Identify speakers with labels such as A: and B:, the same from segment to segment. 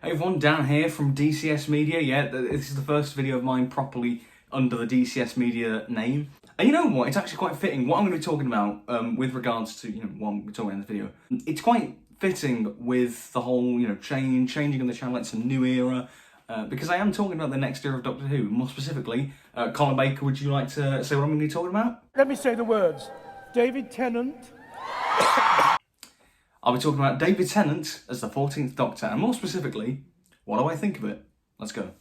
A: Hey everyone, Dan here from DCS Media. Yeah, this is the first video of mine properly under the DCS Media name. And you know what, it's actually quite fitting. What I'm going to be talking about with regards to, what we're talking about in this video, it's quite fitting with the whole, changing of the channel. It's a new era. Because I am talking about the next era of Doctor Who. More specifically, Colin Baker, would you like to say what I'm going to be talking about?
B: Let me say the words. David Tennant.
A: I'll be talking about David Tennant as the 14th Doctor, and more specifically, what do I think of it? Let's go.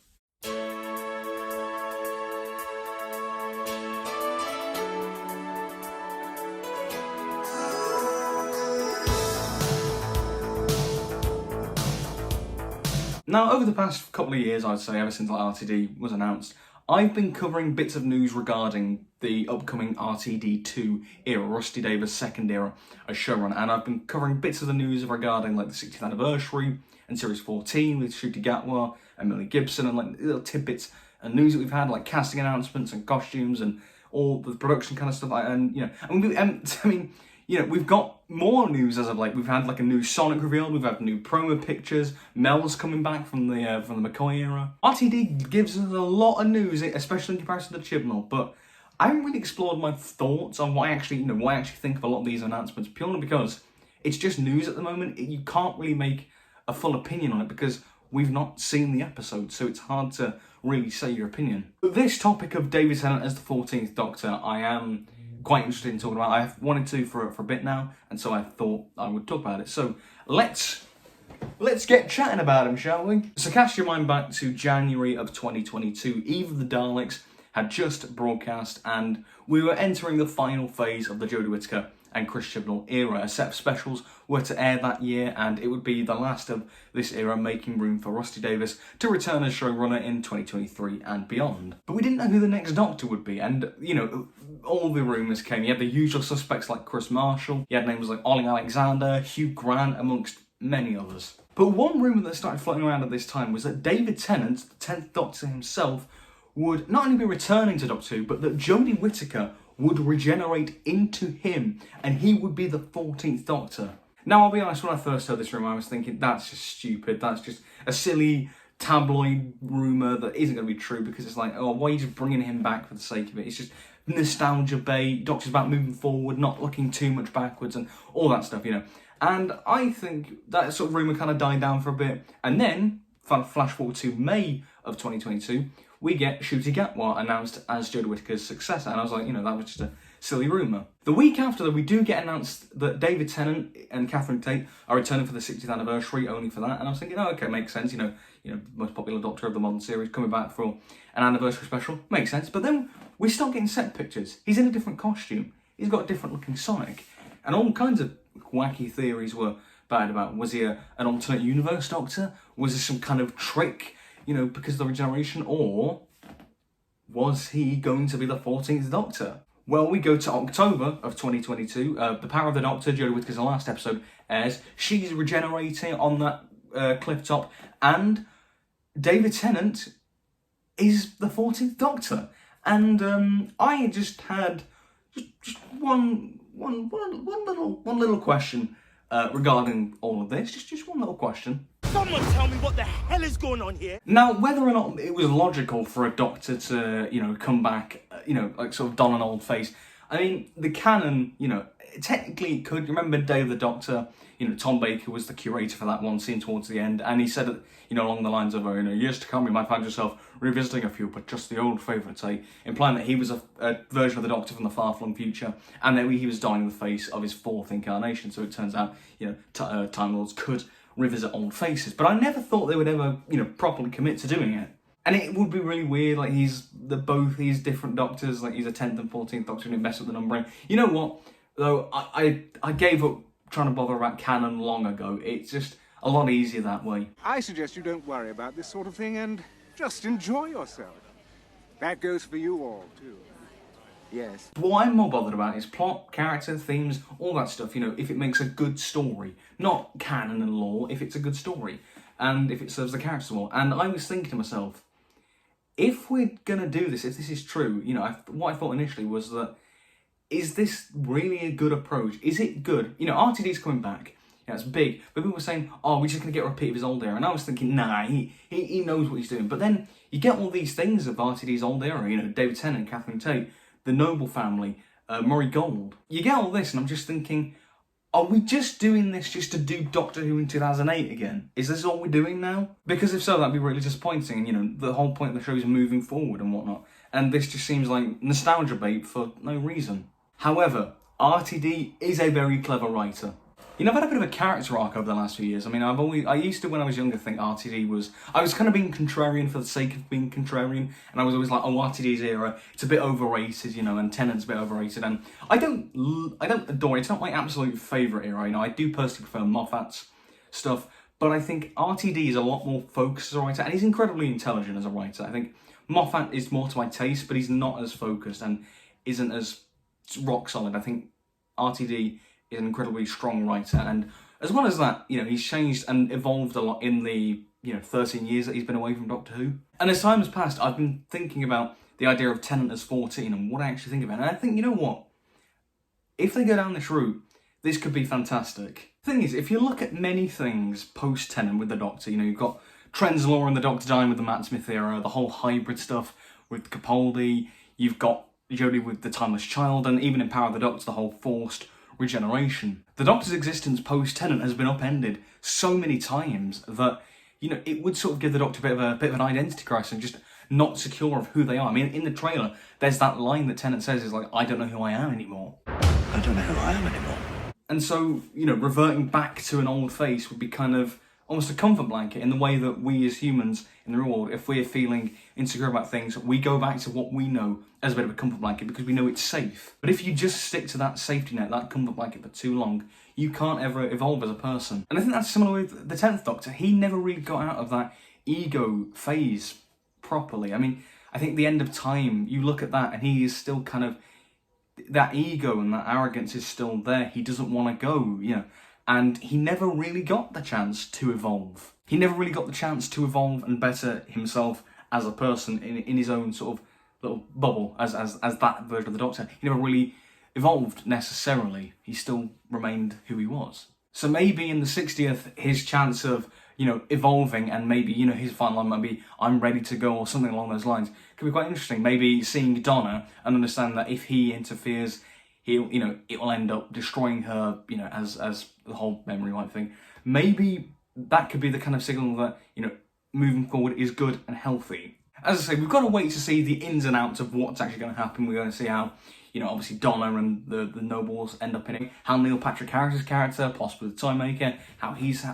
A: Now, over the past couple of years, I'd say, ever since RTD was announced, I've been covering bits of news regarding the upcoming RTD2 era, Rusty Davies' second era as showrunner, and I've been covering bits of the news regarding like the 60th anniversary and Series 14 with Ncuti Gatwa and Millie Gibson, and like little tidbits and news that we've had, like casting announcements and costumes and all the production kind of stuff. We've got more news as of late. We've had like a new Sonic reveal. We've had new promo pictures. Mel's coming back from the McCoy era. RTD gives us a lot of news, especially in comparison to Chibnall. But I haven't really explored my thoughts on what I actually think of a lot of these announcements, purely because it's just news at the moment. You can't really make a full opinion on it because we've not seen the episode, so it's hard to really say your opinion. But this topic of David Tennant as the 14th Doctor, I am quite interested in talking about. I've wanted to for a bit now, and so I thought I would talk about it. So let's get chatting about him, shall we? So cast your mind back to January of 2022. Eve of the Daleks had just broadcast, and we were entering the final phase of the Jodie Whittaker and Chris Chibnall era. A set of specials were to air that year, and it would be the last of this era, making room for Rusty Davies to return as showrunner in 2023 and beyond. But we didn't know who the next Doctor would be, and all the rumours came. You had the usual suspects like Chris Marshall, you had names like Ollie Alexander, Hugh Grant, amongst many others. But one rumour that started floating around at this time was that David Tennant, the 10th Doctor himself, would not only be returning to Doctor Who, but that Jodie Whittaker would regenerate into him, and he would be the 14th Doctor. Now, I'll be honest, when I first heard this rumour, I was thinking, that's just stupid, that's just a silly tabloid rumour that isn't going to be true, because it's like, oh, why are you just bringing him back for the sake of it? It's just nostalgia bait, Doctor's about moving forward, not looking too much backwards, and all that stuff, And I think that sort of rumour kind of died down for a bit, and then, flash forward to May of 2022, we get Ncuti Gatwa announced as Jodie Whittaker's successor, and I was like, that was just a silly rumour. The week after that, we do get announced that David Tennant and Catherine Tate are returning for the 60th anniversary, only for that, and I was thinking, oh, okay, makes sense, most popular Doctor of the modern series coming back for an anniversary special, makes sense, but then we start getting set pictures. He's in a different costume, he's got a different looking Sonic, and all kinds of wacky theories were batted about. Was he an alternate universe Doctor? Was this some kind of trick, because of the regeneration, or was he going to be the 14th Doctor? Well, we go to October of 2022. The Power of the Doctor, Jodie Whittaker's last episode, airs. She's regenerating on that cliff top, and David Tennant is the 14th Doctor. And I just had just one little question regarding all of this. Just one little question.
B: Someone tell me what the hell is going on here?
A: Now, whether or not it was logical for a Doctor to, come back, like sort of don an old face. I mean, the canon, technically it could. Remember Day of the Doctor, Tom Baker was the curator for that one scene towards the end, and he said it, along the lines of, years to come you might find yourself revisiting a few, but just the old favourites, implying that he was a version of the Doctor from the far-flung future, and that he was donning the face of his fourth incarnation. So it turns out, Time Lords could revisit old faces, but I never thought they would ever, properly commit to doing it. And it would be really weird, like he's different Doctors, like he's a 10th and 14th Doctor, and it mess with the numbering. You know what, though, I gave up trying to bother about canon long ago. It's just a lot easier that way.
C: I suggest you don't worry about this sort of thing and just enjoy yourself. That goes for you all, too. Yes.
A: What I'm more bothered about is plot, character, themes, all that stuff, if it makes a good story. Not canon and lore, if it's a good story. And if it serves the characters well. And I was thinking to myself, if we're going to do this, if this is true, what I thought initially was that, is this really a good approach? Is it good? RTD's coming back. You know, it's big. But people were saying, oh, we're just going to get a repeat of his old era. And I was thinking, nah, he knows what he's doing. But then you get all these things of RTD's old era, you know, David Tennant, Catherine Tate, the Noble family, Murray Gold. You get all this, and I'm just thinking, are we just doing this just to do Doctor Who in 2008 again? Is this all we're doing now? Because if so, that'd be really disappointing. And, you know, the whole point of the show is moving forward and whatnot. And this just seems like nostalgia bait for no reason. However, RTD is a very clever writer. You know, I've had a bit of a character arc over the last few years. I mean, I used to, when I was younger, think RTD was... I was kind of being contrarian for the sake of being contrarian, and I was always like, oh, RTD's era, it's a bit overrated, you know, and Tennant's a bit overrated, and I don't adore it. It's not my absolute favourite era, you know. I do personally prefer Moffat's stuff, but I think RTD is a lot more focused as a writer, and he's incredibly intelligent as a writer. I think Moffat is more to my taste, but he's not as focused and isn't as rock solid. I think RTD is an incredibly strong writer, and as well as that, you know, he's changed and evolved a lot in the, you know, 13 years that he's been away from Doctor Who. And as time has passed, I've been thinking about the idea of Tennant as 14 and what I actually think about it. And I think, you know what? If they go down this route, this could be fantastic. The thing is, if you look at many things post-Tennant with the Doctor, you know, you've got Trenzalore and the Doctor dying with the Matt Smith era, the whole hybrid stuff with Capaldi, you've got Jodie with the Timeless Child, and even in Power of the Doctor, the whole forced regeneration. The Doctor's existence post-Tennant has been upended so many times that, you know, it would sort of give the Doctor a bit of an identity crisis and just not secure of who they are. I mean, in the trailer, there's that line that Tennant says is like, I don't know who I am anymore.
B: I don't know who I am anymore.
A: And so, you know, reverting back to an old face would be kind of almost a comfort blanket in the way that we as humans in the real world, if we're feeling insecure about things, we go back to what we know as a bit of a comfort blanket because we know it's safe. But if you just stick to that safety net, that comfort blanket for too long, you can't ever evolve as a person. And I think that's similar with the 10th Doctor. He never really got out of that ego phase properly. I mean, I think the end of time, you look at that and he is still kind of, that ego and that arrogance is still there. He doesn't want to go, you know. And he never really got the chance to evolve. He never really got the chance to evolve and better himself as a person in his own sort of little bubble as that version of the Doctor. He never really evolved necessarily. He still remained who he was. So maybe in the 60th, his chance of, you know, evolving and maybe, you know, his final line might be, I'm ready to go, or something along those lines. Could be quite interesting. Maybe seeing Donna and understand that if he interferes, he'll, you know, it will end up destroying her, you know, as the whole memory wipe thing. Maybe that could be the kind of signal that, you know, moving forward is good and healthy. As I say, we've got to wait to see the ins and outs of what's actually going to happen. We're going to see how, you know, obviously Donna and the Nobles end up in it. How Neil Patrick Harris's character, possibly the Time Maker, how he's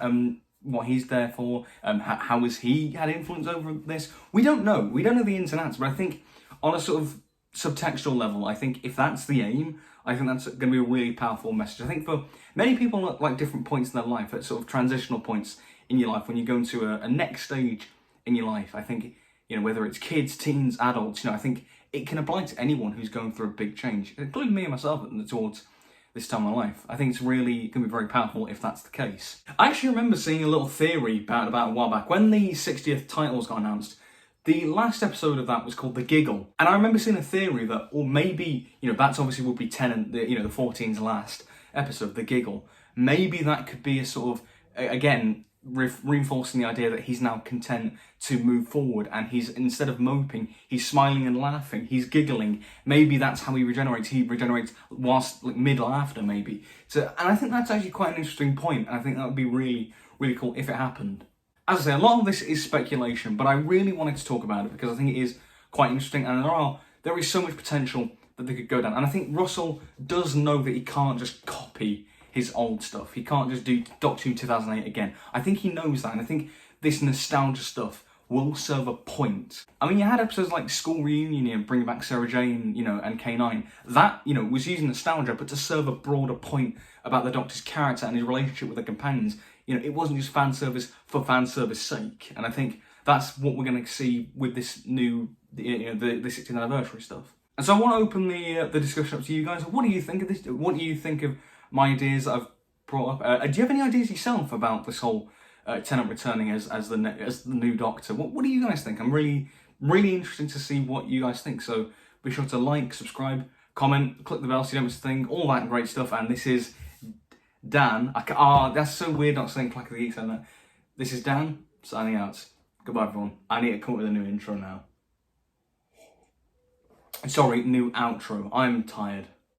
A: what he's there for, how has he had influence over this? We don't know. We don't know the ins and outs, but I think on a sort of subtextual level, I think if that's the aim, I think that's going to be a really powerful message. I think for many people at like different points in their life, at sort of transitional points in your life, when you go into a next stage in your life, I think, you know, whether it's kids, teens, adults, you know, I think it can apply to anyone who's going through a big change, including me and myself towards this time of my life. I think it's really going to be very powerful if that's the case. I actually remember seeing a little theory about a while back when the 60th titles got announced. The last episode of that was called The Giggle. And I remember seeing a theory that, or maybe, you know, that's obviously would be Tennant, the 14's last episode, The Giggle. Maybe that could be a sort of, again, reinforcing the idea that he's now content to move forward, and he's, instead of moping, he's smiling and laughing, he's giggling. Maybe that's how he regenerates. He regenerates whilst, like, mid-laughter, maybe. So, and I think that's actually quite an interesting point, and I think that would be really, really cool if it happened. As I say, a lot of this is speculation, but I really wanted to talk about it because I think it is quite interesting, and there is so much potential that they could go down. And I think Russell does know that he can't just copy his old stuff. He can't just do Doctor Who 2008 again. I think he knows that, and I think this nostalgia stuff will serve a point. I mean, you had episodes like School Reunion and bringing back Sarah Jane, you know, and K9. That, you know, was using nostalgia, but to serve a broader point about the Doctor's character and his relationship with the companions. You know, it wasn't just fan service for fan service sake. And I think that's what we're going to see with this new, you know, the 60th anniversary stuff. And so I want to open the discussion up to you guys. What do you think of this? What do you think of my ideas that I've brought up? Do you have any ideas yourself about this whole Tennant returning as the new Doctor? What do you guys think? I'm really interested to see what you guys think. So be sure to like, subscribe, comment, click the bell so you don't miss a thing, all that great stuff. And this is Dan, that's so weird not saying Clack of the Geeks on that. This is Dan, signing out. Goodbye, everyone. I need to come up with a new intro now. Sorry, new outro. I'm tired.